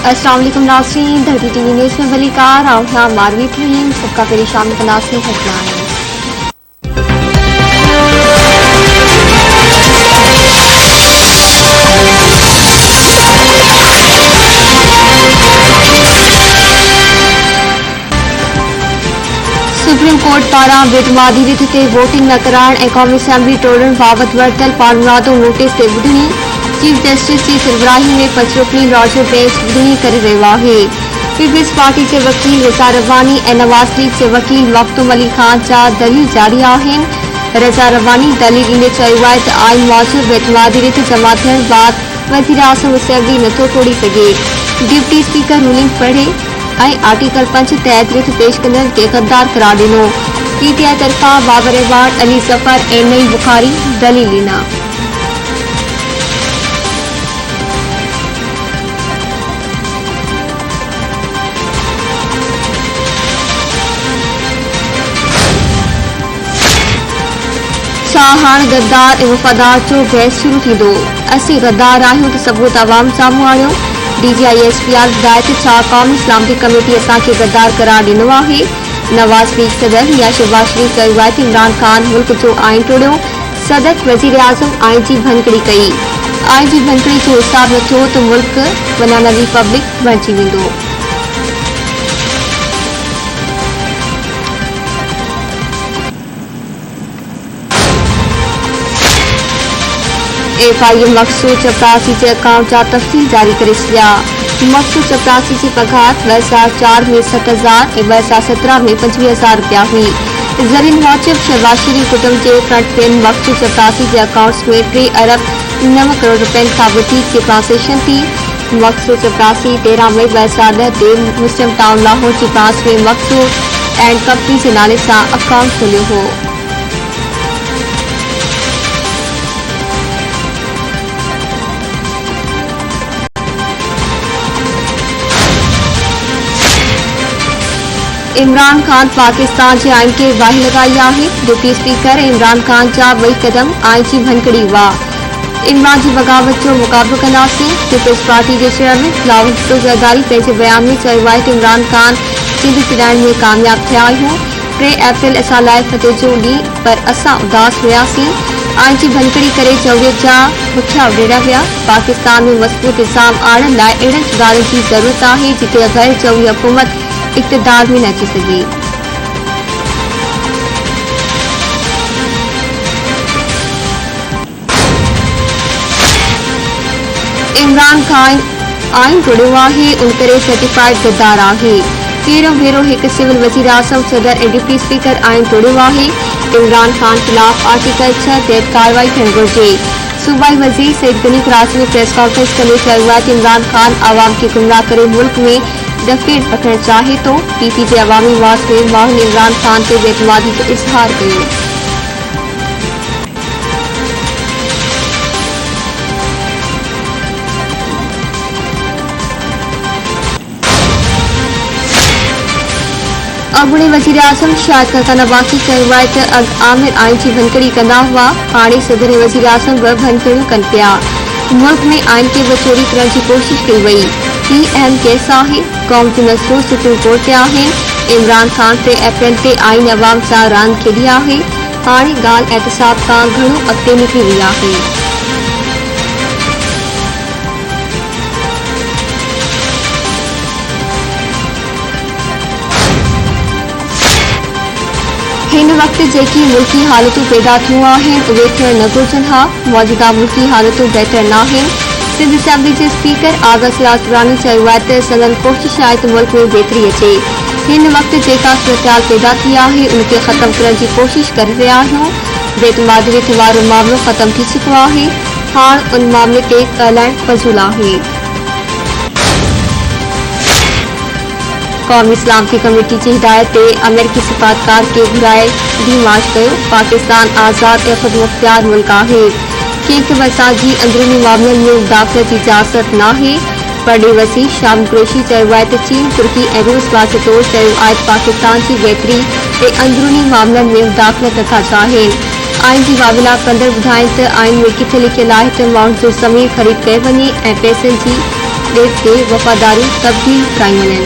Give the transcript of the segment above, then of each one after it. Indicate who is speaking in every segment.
Speaker 1: अस्सलाम वालेकुम नाज़रीन, धरती टीवी न्यूज़ में बलिकार और मारवी थी सबका पेरी शामिल तनाज़ हेडलाइन। सुप्रीम कोर्ट पारा बेतमादी रिथ ते वोटिंग न कराइण ऐं क़ौमी असैम्बली टोड़ण बाबति वरितल पारमुरादो नोटिस ते ॿुधणी चीफ जस्टिस जी सरबराही में पंचरुकनी लॉर्जर बेंच ॿुधणी करे रहियो आहे। पीपल्स पार्टी जे वकील रज़ा रब्बानी ऐं नवाज़ लीग जे वकील मखदूम अली खान जा दलील जारी आहिनि। रज़ा रब्बानी दलील ईंदे चयो आहे त आइन मूजिबि बेतमादी रिथ जमा थियण बाद वज़ीर आज़म असेंबली नथो तोड़ी सघे। डिप्टी स्पीकर रूलिंग पढ़े ऐं आर्टिकल 5 तहत रिथ पेश कंदड़ खे गद्दार करार ॾिनो। पीटीआई तरफ़ां बाबर अहवाड, अली ज़फर ऐं नईम बुखारी दलील ॾिना। छा हाणे गद्दार ऐं वफ़ादार जो बहस शुरू थींदो? असीं गद्दार आहियूं त सबूत आवाम साम्हूं आणियो। DGISPR हिदायत छा क़ौमी सलामती कमेटी असांखे गद्दार करार ॾिनो आहे? नवाज़ लीग सदर मियां शहबाज शरीफ़ चयो आहे त इमरान खान मुल्क जो आइन टोड़ियो। सदर वज़ीर आज़म आइन जी भनकड़ी कई। आइन जी भनकड़ी जो हिसाब न थियो त मुल्क बनाना रिपब्लिक बणिजी वेंदो। FIM मक़सूद चपरासी जे अकाउंट जा तफ़सील जारी करे छॾिया। मक़सूद चपरासी जी पघार 2004 में 60,000 ऐं 2017 में 25,000 रुपया हुई। ज़रीन मूजिबि शहबाज शरीफ़ कुटुंब जे फ्रंट पेन मक़सूद चपरासी जे अकाउंट्स में 3 अरब 9 करोड़ रुपयनि खां वधीक जी ट्रांसेक्शन थी। मक़सूद चपरासी 13 मई 2010 ते मुस्लिम टाउन लाहौर जी ब्रांच में मक़सूद एंड कंपनी जे नाले सां अकाउंट खोलियो हो। इमरान खान पाकिस्तान जे आइन खे वाही लॻाई आहे। डिप्टी स्पीकर इमरान खान जा ॿई कदम आइन जी भनकड़ी हुआ। इमरान जी बग़ावत जो मुक़ाबिलो कंदासीं। पीपल्स पार्टी जे चेयरमैन बिलावल भुट्टो ज़रदारी पंहिंजे बयान में चयो आहे त इमरान खान जिंद छॾाइण में कामयाब थिया आहियूं। 3 अप्रैल असां लाइ फतेह जो ॾींहुं, पर असां उदास हुयासीं। आइन जी भनकड़ी करे जमहूरियत जा बुखिया उडेड़ा विया। पाकिस्तान में मज़बूत निज़ाम आणण लाइ अहिड़नि सुधारनि जी ज़रूरत आहे जिते गैर जमहूरी हुकूमत इक़्तिदार में न अची सघे। इमरान खान आइन तोड़ियो आहे, उन करे सर्टिफाइड गद्दार आहे। पहिरियों भेरो हिकु सिविल वज़ीर आज़म सदर ऐं डिप्टी स्पीकर आइन तोड़ियो आहे। इमरान खान ख़िलाफ़ आर्टिकल 6 तहत कार्रवाई थियण घुरिजे। सूबाई वज़ीर सईद गनी कराची में प्रेस कॉन्फ्रेंस कंदे चयो आहे त इमरान खान आवाम खे गुमराह करे मुल्क में दफ़ेड़ रखणु चाहे थो। PP जे अवामी वास में माण्हुनि इमरान खान ते बेतमादी जो इज़हार कयो। अॻूणे वज़ीर आज़म शाहिद खक़न अब्बासी चयो आहे त अॻु आमिर आइन जी भनकड़ी कंदा हुआ, हाणे सदर ऐं वज़ीर आज़म बि भनकड़ियूं कनि पिया। मुल्क में आइन खे बि चोरी करण जी कोशिश कई वई। ही अहम केस आहे। क़ौम जूं नज़रूं सुप्रीम कोर्ट ते आहिनि। इमरान खान 3 अप्रैल ते आइन अवाम सां रांदि खेॾी आहे। हाणे ॻाल्हि एहतिसाब खां घणो अॻिते निकिरी वई आहे। हिन वक़्तु जेकी मुल्की हालतूं पैदा थियूं आहिनि उहे थियण न घुरिजनि हा। मौजूदा मुल्की हालतूं बहितर न आहिनि। सिंध असेंबली जे स्पीकर आगा सिराज दुरानी चयो आहे त संदन कोशिश आहे त मुल्क में बहितरी अचे। हिन वक़्तु जेका सूरतहाल पैदा थी आहे उनखे ख़तमु करण जी कोशिश करे रहिया आहियूं। बेतमादी रिथ वारो मामिलो ख़तमु थी चुको आहे। हाणे उन मामले ते ॻाल्हाइण फज़ूल आहे। क़ौमी सलामती कमेटी जी हिदायत ते अमेरिकी सिफ़ारतकार खे घुराए डी मार्च कयो। पाकिस्तान आज़ाद ऐं ख़ुदमुख्तियार मुल्क आहे। कंहिंखे बि असांजी अंदरूनी मामलनि में मुदाख़लत जी इजाज़त नाहे। परॾे वसी शाम कुरैशी चयो आहे त चीन, तुर्की ऐं रूस वासितौर चयो आहे त पाकिस्तान जी बहितरी ऐं अंदरूनी मामलनि में मुदाख़लत नथा चाहिनि। आइन जी वाविला कंदड़ ॿुधाइनि त आइन में किथे लिखियलु आहे त माण्हुनि जो ज़मीर ख़रीद कयो वञे ऐं पैसनि जी देश के वफादारू तब्दील कराई।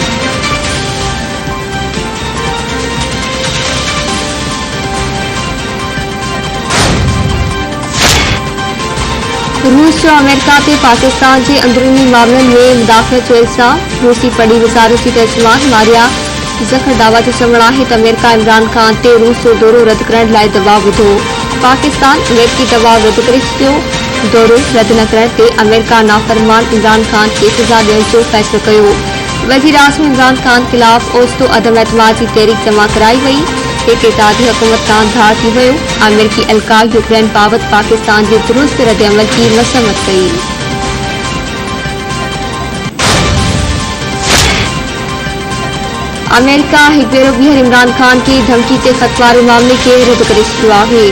Speaker 1: रूस जो अमेरिका ते पाकिस्तान के अंदरूनी मामलों में मुदाखलत जो इल्जाम। रूसी पड़ी वजारती तर्जुमान मारिया ज़फर दावा जो चवणु है त अमेरिका इमरान खान ते रूस जो दौरो रद्द करण लाइ दबाव विधो। पाकिस्तान अमेरिकी दबाव रद्द करे छॾियो। दौरो रद्द न करण ते अमेरिका नाफरमान इमरान खान खे सज़ा ॾियण जो फ़ैसिलो कयो। वज़ीर आज़म इमरान खान ख़िलाफ़ ओचितो अदम एतमाद जी तहरीक जमा कराई वई। एक इत्तेहादी हुकूमत खां धार थी वियो। अमेरिकी एहलकार यूक्रेन बाबति पाकिस्तान जे दुरुस्त रद्दअमल की मसम्मत कई। अमेरिका हिकु भेरो ॿीहर इमरान खान की धमकी ते ख़त वारे मामले खे रद्द करे छॾियो आहे।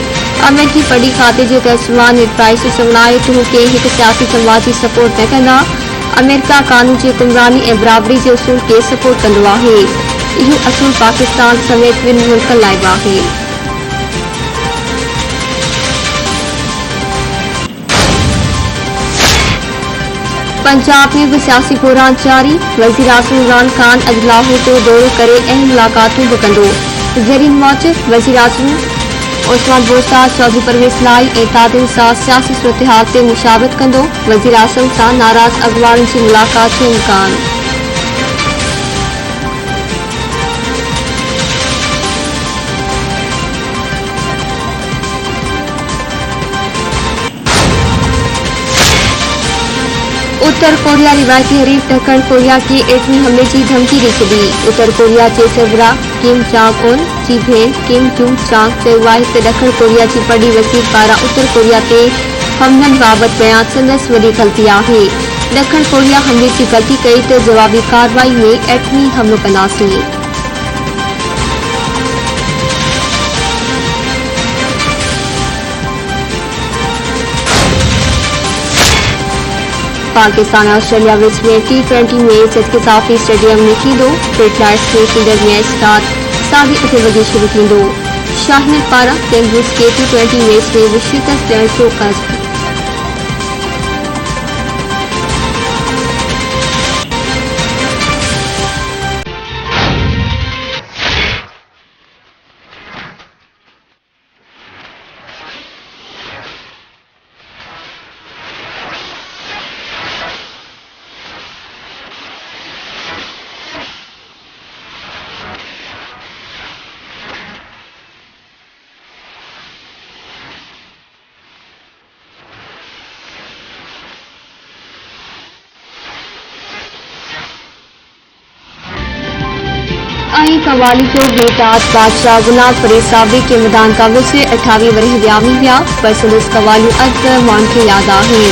Speaker 1: अमेरिकी पड़ी खाते जे तर्जुमान नेड प्राइस जो चवणु आहे त हू कंहिं हिकु सियासी समाजी सपोर्ट न कंदा। अमेरिका कानून जी हुकुमरानी ऐं बराबरी जे उसूल खे सपोर्ट कंदो आहे। इहो असूल पाकिस्तान समेत ॿिनि मुल्कनि लाइ बि आहे। पंजाब में भी सियासी बहरान जारी। वज़ीर आज़म इमरान खान अॼु लाहौर जो दौरो करे अहम मुलाक़ातूं बि कंदो। ज़रीन मूजिब वज़ीर आज़म ओस्मान बोरसाद चौधरी परवेज़ लाई ऐं तादिन सां सियासी सूरतहाल ते मुशावरत कंदो। वज़ीर आज़म सां नाराज़ अॻवाननि जी मुलाक़ात जो इम्कान। उत्तर कोरिया रिवायती हरीफ ॾखण कोरिया के एटमी हमले की धमकी ॾेई छॾी। उत्तर कोरिया जे सरबराह किम जांग उन जी भेण किम जूंग चांग चयो आहे त ॾखण कोरिया जी पड़ी वज़ीर पारां उत्तर कोरिया ते हमलनि बाबति बयान संदसि वॾी ग़लती आहे। ॾखण कोरिया हमले जी ग़लती कई त जवाबी कार्रवाई में एटमी हमलो कंदासीं। पाकिस्तान ऑस्ट्रेलिया विच में T20 मैच इत्तिफ़ाक़ी स्टेडियम में थींदो। फ्लडलाइट्स में थींदड़ मैच राति 8:30 बजे शुरू थींदो। शाहीन पारां कैंगरूज़ के T20 मैच में बि शिकस्त ॾियण जो कज़्ब। कवाली जो बेताज बादशाह गुलाम फरीद साबरी के मैदान का विच 28 वरह वियामी विया पर संदसि कवालियूं अॼु माण्हुनि खे यादि आहिनि।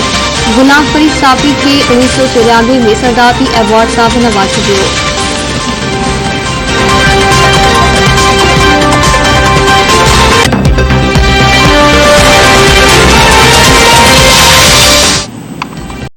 Speaker 1: गुलाम फरीद साबरी खे 1994 में सदाती अवार्ड सां बि नवाज़ियो वियो।